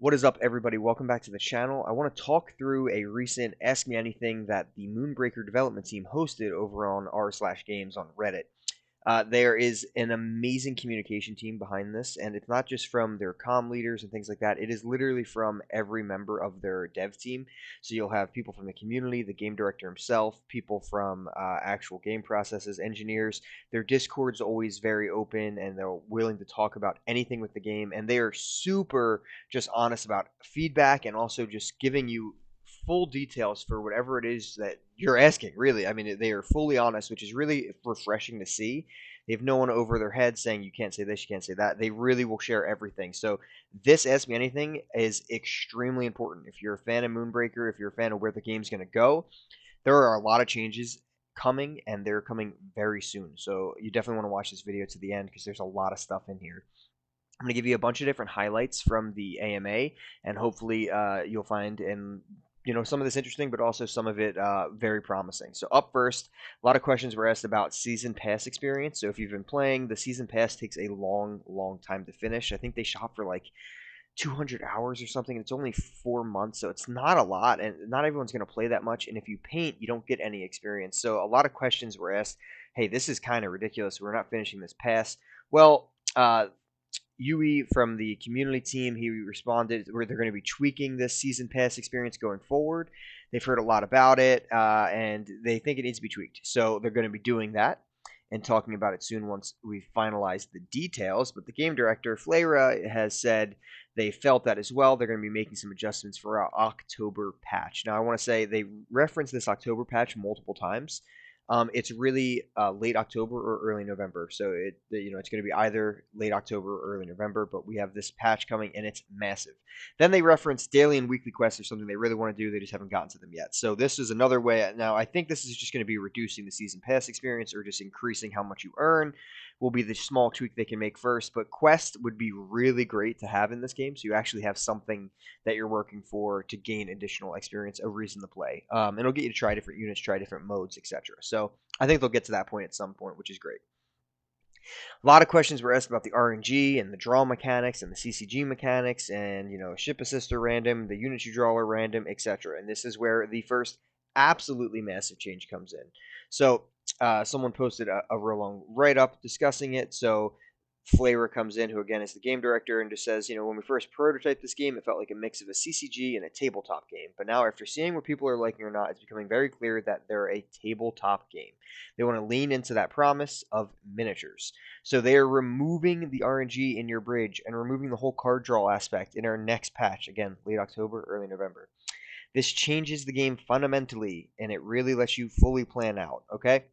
What is up, everybody? Welcome back to the channel. I want to talk through a recent Ask Me Anything that the Moonbreaker development team hosted over on r/games on Reddit. There is an amazing communication team behind this, and it's not just from their comm leaders and things like that. It is literally from every member of their dev team. So you'll have people from the community, the game director himself, people from actual game processes, engineers. Their Discord's always very open, and they're willing to talk about anything with the game, and they are super just honest about feedback and also just giving you full details for whatever it is that you're asking, really. I mean, they are fully honest, which is really refreshing to see. They have no one over their head saying you can't say this, you can't say that. They really will share everything. So this Ask Me Anything is extremely important. If you're a fan of Moonbreaker, if you're a fan of where the game's going to go, there are a lot of changes coming, and they're coming very soon. So you definitely want to watch this video to the end because there's a lot of stuff in here. I'm going to give you a bunch of different highlights from the AMA, and hopefully you'll find some of this interesting, but also some of it very promising. So up first, a lot of questions were asked about season pass experience. So if you've been playing, the season pass takes a long time to finish. I think they shop for like 200 hours or something. It's only 4 months, so it's not a lot, and not everyone's going to play that much. And if you paint, you don't get any experience. So a lot of questions were asked. Hey, this is kind of ridiculous. We're not finishing this pass. Well, Yui from the community team, he responded where they're going to be tweaking this season pass experience going forward. They've heard a lot about it, and they think it needs to be tweaked. So they're going to be doing that and talking about it soon once we've finalized the details. But the game director, Flayra, has said they felt that as well. They're going to be making some adjustments for our October patch. Now, I want to say they referenced this October patch multiple times. It's really late October or early November, so it's going to be either late October or early November. But we have this patch coming, and it's massive. Then they reference daily and weekly quests or something they really want to do. They just haven't gotten to them yet. So this is another way. Now I think this is just going to be reducing the season pass experience or just increasing how much you earn. Will be the small tweak they can make first. But quest would be really great to have in this game, so you actually have something that you're working for to gain additional experience, a reason to play. It'll get you to try different units, try different modes, etc. So I think they'll get to that point at some point, which is great. A lot of questions were asked about the RNG and the draw mechanics and the CCG mechanics and, ship assist are random, the units you draw are random, etc. And this is where the first absolutely massive change comes in. So someone posted a real long write-up discussing it. So Flavor comes in, who again is the game director, and just says, when we first prototyped this game, it felt like a mix of a CCG and a tabletop game. But now, after seeing what people are liking or not, it's becoming very clear that they're a tabletop game. They want to lean into that promise of miniatures. So they are removing the RNG in your bridge and removing the whole card draw aspect in our next patch. Again, late October, early November. This changes the game fundamentally, and it really lets you fully plan out, okay?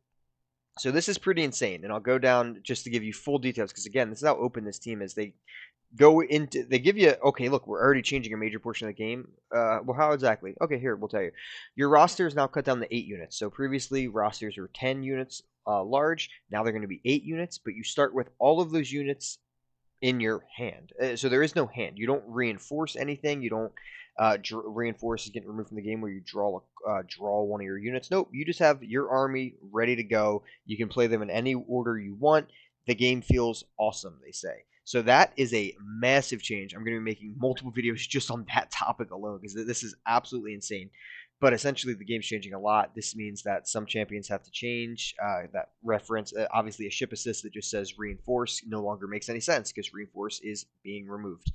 So this is pretty insane, and I'll go down just to give you full details, because again, this is how open this team is. They give you, okay, look, we're already changing a major portion of the game. Well, how exactly? Okay, here, we'll tell you. Your roster is now cut down to 8 units. So previously, rosters were 10 units large. Now they're going to be 8 units, but you start with all of those units in your hand. So there is no hand. You don't reinforce anything. You don't reinforce is getting removed from the game where you draw one of your units. Nope, you just have your army ready to go. You can play them in any order you want. The game feels awesome, they say. So that is a massive change. I'm going to be making multiple videos just on that topic alone because this is absolutely insane. But essentially, the game's changing a lot. This means that some champions have to change. That reference, obviously, a ship assist that just says reinforce no longer makes any sense because reinforce is being removed.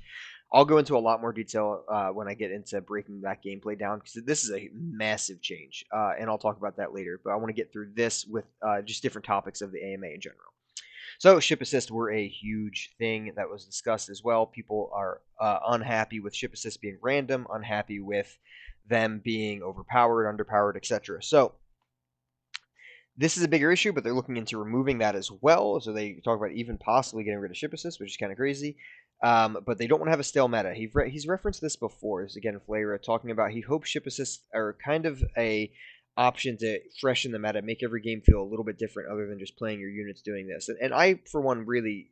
I'll go into a lot more detail when I get into breaking that gameplay down because this is a massive change, and I'll talk about that later. But I want to get through this with just different topics of the AMA in general. So ship assist were a huge thing that was discussed as well. People are unhappy with ship assist being random, unhappy with them being overpowered, underpowered, etc. So this is a bigger issue, but they're looking into removing that as well. So they talk about even possibly getting rid of ship assist, which is kind of crazy. But they don't want to have a stale meta. He's referenced this before. This is again Flayra talking about he hopes ship assists are kind of a option to freshen the meta, make every game feel a little bit different other than just playing your units doing this. And I, for one, really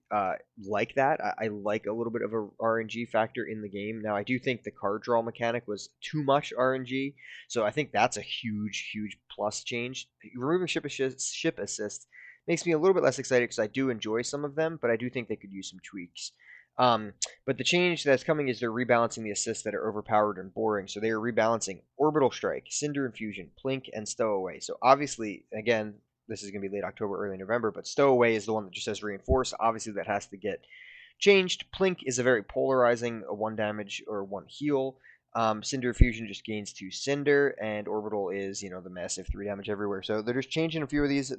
like that. I like a little bit of a RNG factor in the game. Now, I do think the card draw mechanic was too much RNG, so I think that's a huge plus change. Removing ship assist makes me a little bit less excited because I do enjoy some of them, but I do think they could use some tweaks. Um, but the change that's coming is they're rebalancing the assists that are overpowered and boring. So they are rebalancing Orbital Strike, Cinder Infusion, Plink, and Stowaway. So obviously, again, this is going to be late October, early November, but Stowaway is the one that just says Reinforce. Obviously, that has to get changed. Plink is a very polarizing, a 1 damage or 1 heal. Cinder Fusion just gains 2 Cinder, and Orbital is, the massive 3 damage everywhere. So they're just changing a few of these.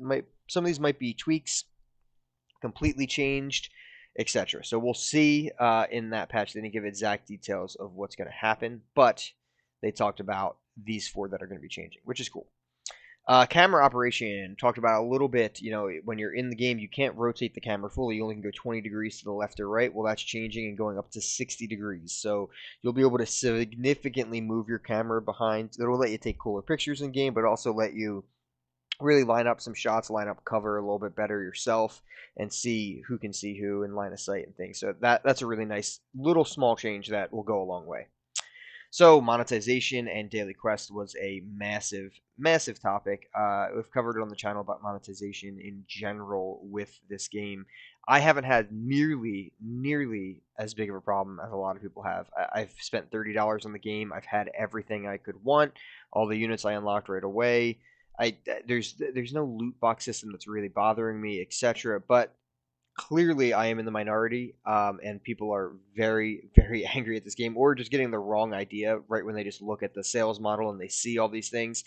Some of these might be tweaks, completely changed, etc. So we'll see in that patch. They didn't give exact details of what's going to happen, but they talked about these 4 that are going to be changing, which is cool. Camera operation, talked about a little bit. When you're in the game, you can't rotate the camera fully. You only can go 20 degrees to the left or right. Well, that's changing and going up to 60 degrees. So you'll be able to significantly move your camera behind. It'll let you take cooler pictures in game, but also let you really line up some shots, line up cover a little bit better yourself, and see who can see who in line of sight and things. So that's a really nice little small change that will go a long way. So monetization and daily quest was a massive, massive topic. We've covered it on the channel about monetization in general with this game. I haven't had nearly as big of a problem as a lot of people have. I've spent $30 on the game. I've had everything I could want. All the units I unlocked right away. There's no loot box system that's really bothering me, etc. But clearly I am in the minority, and people are very, very angry at this game, or just getting the wrong idea right when they just look at the sales model and they see all these things.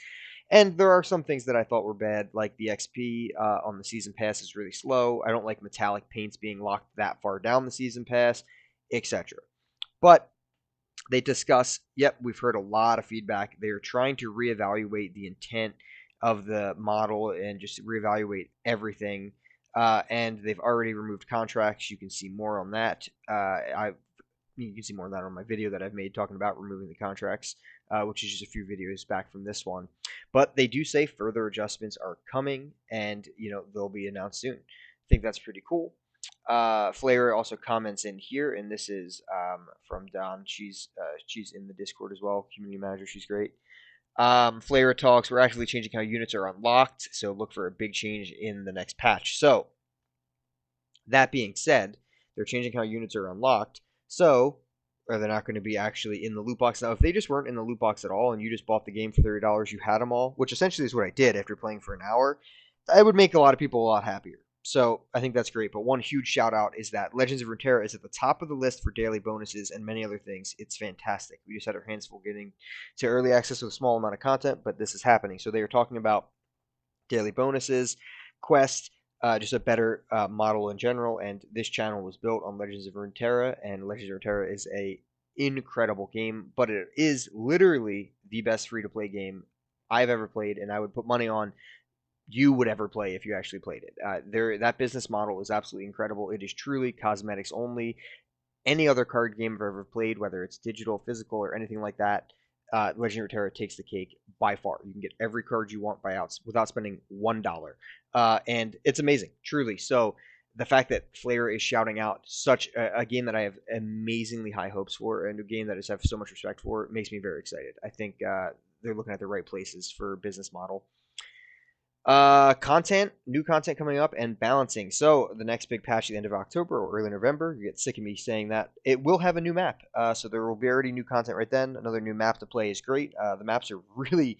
And there are some things that I thought were bad, like the XP on the season pass is really slow. I don't like metallic paints being locked that far down the season pass, etc. But they discuss, yep, we've heard a lot of feedback. They're trying to reevaluate the intent of the model and just reevaluate everything. And they've already removed contracts. You can see more on that. You can see more on that on my video that I've made talking about removing the contracts, which is just a few videos back from this one. But they do say further adjustments are coming, and they'll be announced soon. I think that's pretty cool. Flair also comments in here, and this is from Don. She's in the Discord as well, community manager. She's great. Flavor talks. We're actually changing how units are unlocked, so look for a big change in the next patch. So that being said, they're changing how units are unlocked. So they're not going to be actually in the loot box now. If they just weren't in the loot box at all, and you just bought the game for $30, you had them all, which essentially is what I did after playing for an hour, I would make a lot of people a lot happier. So I think that's great. But one huge shout out is that Legends of Runeterra is at the top of the list for daily bonuses and many other things. It's fantastic. We just had our hands full getting to early access with a small amount of content, but this is happening. So they are talking about daily bonuses, quests, just a better model in general. And this channel was built on Legends of Runeterra, and Legends of Runeterra is a incredible game, but it is literally the best free-to-play game I've ever played, and I would put money on you would ever play if you actually played it. That business model is absolutely incredible. It is truly cosmetics only. Any other card game I've ever played, whether it's digital, physical, or anything like that, Legend of Runeterra takes the cake by far. You can get every card you want without spending $1, and it's amazing, truly. So the fact that Flair is shouting out such a game that I have amazingly high hopes for, and a game that I just have so much respect for, makes me very excited. I think they're looking at the right places for business model. New content coming up, and balancing. So the next big patch at the end of October or early November, you get sick of me saying that, it will have a new map. So there will be already new content right then. Another new map to play is great. The maps are really,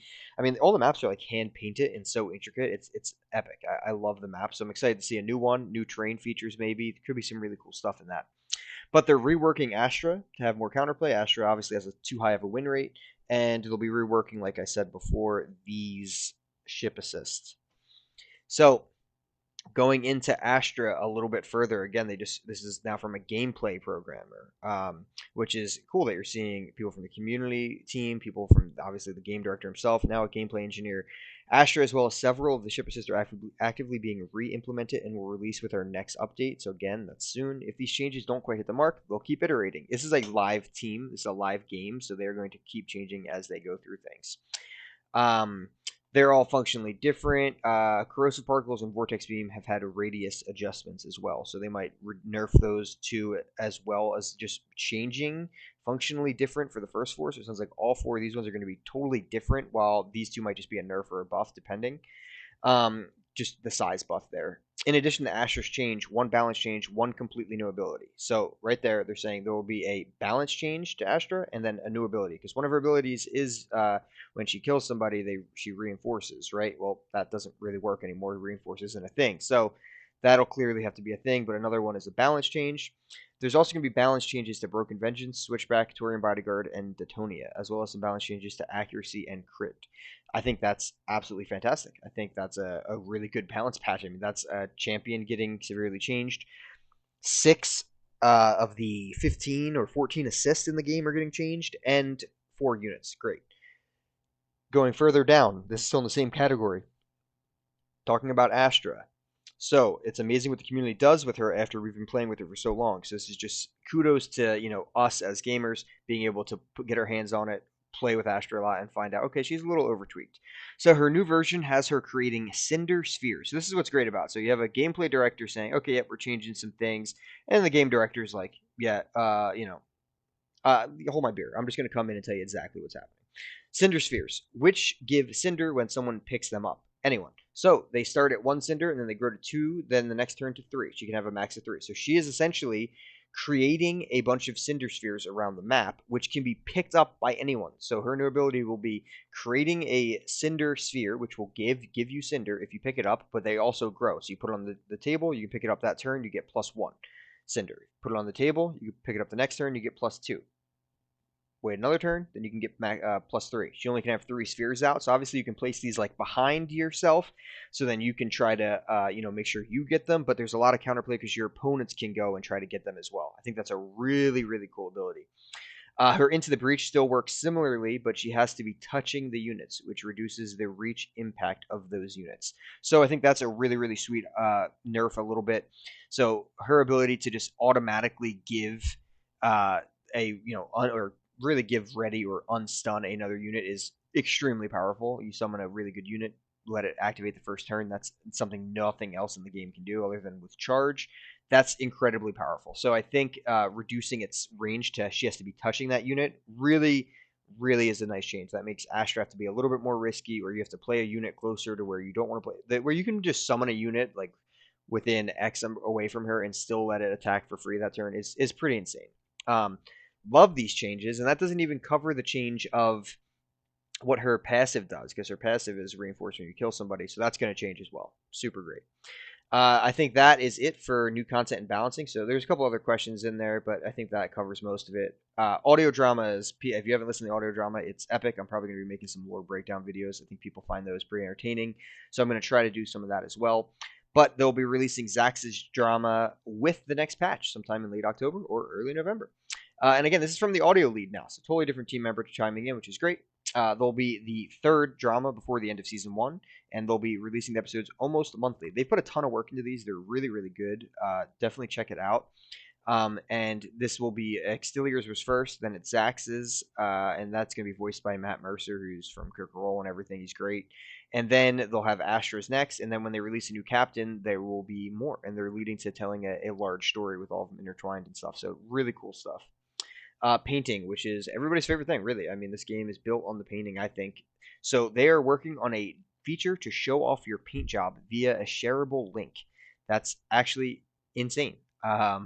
all the maps are like hand painted and so intricate. It's epic. I love the map, so I'm excited to see a new one, new terrain features maybe. There could be some really cool stuff in that. But they're reworking Astra to have more counterplay. Astra obviously has too high of a win rate, and they'll be reworking, like I said before, these ship assists. So going into Astra a little bit further, again, this is now from a gameplay programmer, which is cool that you're seeing people from the community team, people from obviously the game director himself, now a gameplay engineer. Astra, as well as several of the ship assists, are actively being re-implemented and will release with our next update. So again, that's soon. If these changes don't quite hit the mark, they'll keep iterating. This is a live team. This is a live game, so they're going to keep changing as they go through things. They're all functionally different. Corrosive particles and vortex beam have had radius adjustments as well, so they might nerf those two, as well as just changing functionally different for the first 4. So it sounds like all 4 of these ones are going to be totally different, while these 2 might just be a nerf or a buff depending. just the size buff there. In addition to Astra's change, one balance change, one completely new ability. So right there, they're saying there will be a balance change to Astra and then a new ability. Because one of her abilities is when she kills somebody, she reinforces, right? Well, that doesn't really work anymore. Reinforce isn't a thing. So that'll clearly have to be a thing. But another one is a balance change. There's also going to be balance changes to Broken Vengeance, Switchback, Torian Bodyguard, and Detonia, as well as some balance changes to accuracy and crit. I think that's absolutely fantastic. I think that's a really good balance patch. I mean, that's a champion getting severely changed. 6 of the 15 or 14 assists in the game are getting changed, and 4 units. Great. Going further down, this is still in the same category. Talking about Astra. So it's amazing what the community does with her after we've been playing with her for so long. So this is just kudos to us as gamers being able to get our hands on it, play with Astra a lot, and find out okay, she's a little overtweaked. So her new version has her creating cinder spheres. So this is what's great about it. So you have a gameplay director saying, okay, yep, we're changing some things, and the game director is like, yeah, hold my beer. I'm just going to come in and tell you exactly what's happening. Cinder spheres, which give cinder when someone picks them up. Anyone. So they start at 1 cinder and then they grow to 2, then the next turn to 3. She can have a max of 3. So she is essentially creating a bunch of cinder spheres around the map, which can be picked up by anyone. So her new ability will be creating a cinder sphere, which will give you cinder if you pick it up, but they also grow. So you put it on the table, you can pick it up that turn, you get +1 cinder. Put it on the table, you pick it up the next turn, you get +2. Wait another turn, then you can get +3. She only can have 3 spheres out, so obviously you can place these like behind yourself, so then you can try to make sure you get them. But there's a lot of counterplay because your opponents can go and try to get them as well. I think that's a really really cool ability. Her Into the Breach still works similarly, but she has to be touching the units, which reduces the reach impact of those units. So I think that's a really really sweet nerf a little bit. So her ability to just automatically give or really give ready or unstun another unit is extremely powerful. You summon a really good unit, let it activate the first turn. That's something nothing else in the game can do other than with charge. That's incredibly powerful. So I think reducing its range to she has to be touching that unit really, really is a nice change. That makes Astra have to be a little bit more risky, or you have to play a unit closer to where you don't want to play, where you can just summon a unit like within X away from her and still let it attack for free that turn is pretty insane. Love these changes, and that doesn't even cover the change of what her passive does, because her passive is reinforced when you kill somebody, so that's going to change as well. Super great. I think that is it for new content and balancing. So there's a couple other questions in there, but I think that covers most of it. Audio drama is, if you haven't listened to the audio drama, it's epic. I'm probably going to be making some lore breakdown videos. I think people find those pretty entertaining, so I'm going to try to do some of that as well. But they'll be releasing Zax's drama with the next patch sometime in late October or early November. And again, this is from the audio lead now, so totally different team member chiming in, which is great. There'll be the 3rd drama before the end of season 1, and they'll be releasing the episodes almost monthly. They put a ton of work into these. They're really, really good. Definitely check it out. And this will be Extilia's was first, then it's Zax's, and that's going to be voiced by Matt Mercer, who's from Critical Role and everything. He's great. And then they'll have Astra's next, and then when they release a new captain, there will be more, and they're leading to telling a large story with all of them intertwined and stuff. So really cool stuff. Painting, which is everybody's favorite thing, really. I mean, this game is built on the painting, I think. So they are working on a feature to show off your paint job via a shareable link. That's actually insane.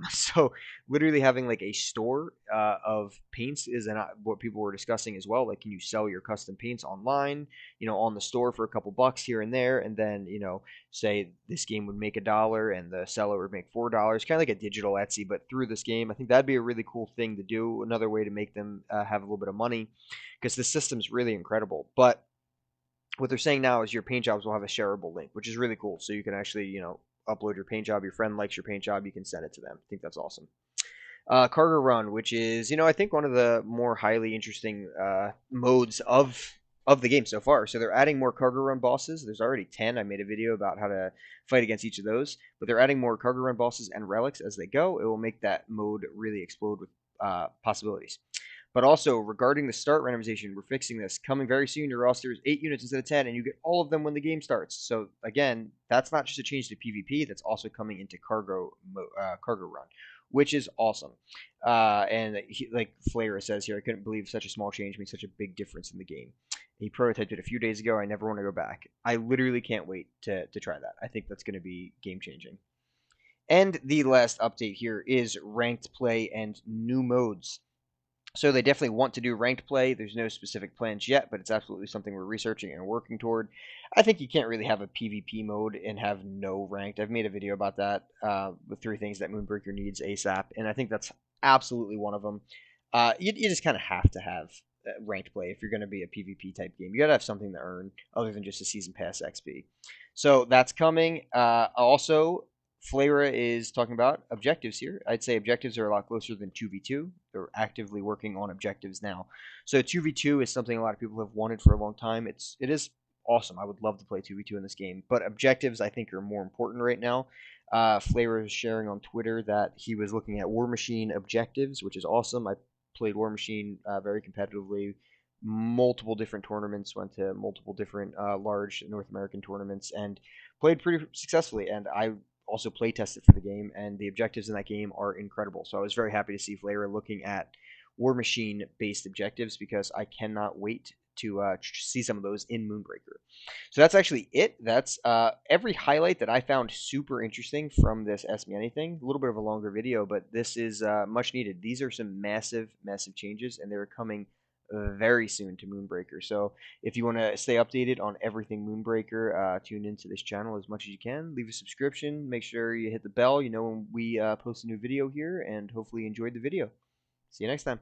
So literally having like a store of paints is what people were discussing as well. Like, can you sell your custom paints online, on the store for a couple bucks here and there, and then say this game would make $1 and the seller would make $4, kind of like a digital Etsy, but through this game. I think that'd be a really cool thing to do. Another way to make them have a little bit of money, because the system's really incredible. But what they're saying now is your paint jobs will have a shareable link, which is really cool. So you can actually, upload your paint job. Your friend likes your paint job, you can send it to them. I think that's awesome. Cargo Run, which is, I think one of the more highly interesting modes of the game so far. So they're adding more Cargo Run bosses. There's already 10. I made a video about how to fight against each of those. But they're adding more Cargo Run bosses and relics as they go. It will make that mode really explode with possibilities. But also, regarding the start randomization, we're fixing this. Coming very soon, your roster is 8 units instead of 10, and you get all of them when the game starts. So, again, that's not just a change to PvP, that's also coming into Cargo Run, which is awesome. And like Flair says here, I couldn't believe such a small change makes such a big difference in the game. He prototyped it a few days ago. I never want to go back. I literally can't wait to try that. I think that's going to be game changing. And the last update here is ranked play and new modes. So they definitely want to do ranked play. There's no specific plans yet, but it's absolutely something we're researching and working toward. I think you can't really have a PvP mode and have no ranked. I've made a video about that with 3 things that Moonbreaker needs ASAP, and I think that's absolutely one of them. You just kind of have to have ranked play if you're going to be a PvP type game. You got to have something to earn other than just a season pass XP. So that's coming. Also, Flavra is talking about objectives here. I'd say objectives are a lot closer than 2v2. They're actively working on objectives now. So 2v2 is something a lot of people have wanted for a long time. It is awesome. I would love to play 2v2 in this game, but objectives I think are more important right now. Flavor is sharing on Twitter that he was looking at War Machine objectives, which is awesome. I played War Machine very competitively, multiple different tournaments, went to multiple different large North American tournaments, and played pretty successfully. And I also play tested for the game, and the objectives in that game are incredible. So I was very happy to see Flair looking at War Machine based objectives because I cannot wait to see some of those in Moonbreaker. So that's actually it. That's every highlight that I found super interesting from this Ask Me Anything. A little bit of a longer video, but this is much needed. These are some massive, massive changes, and they're coming very soon to Moonbreaker. So if you want to stay updated on everything Moonbreaker, tune into this channel as much as you can. Leave a subscription. Make sure you hit the bell. You know when we post a new video here, and hopefully you enjoyed the video. See you next time.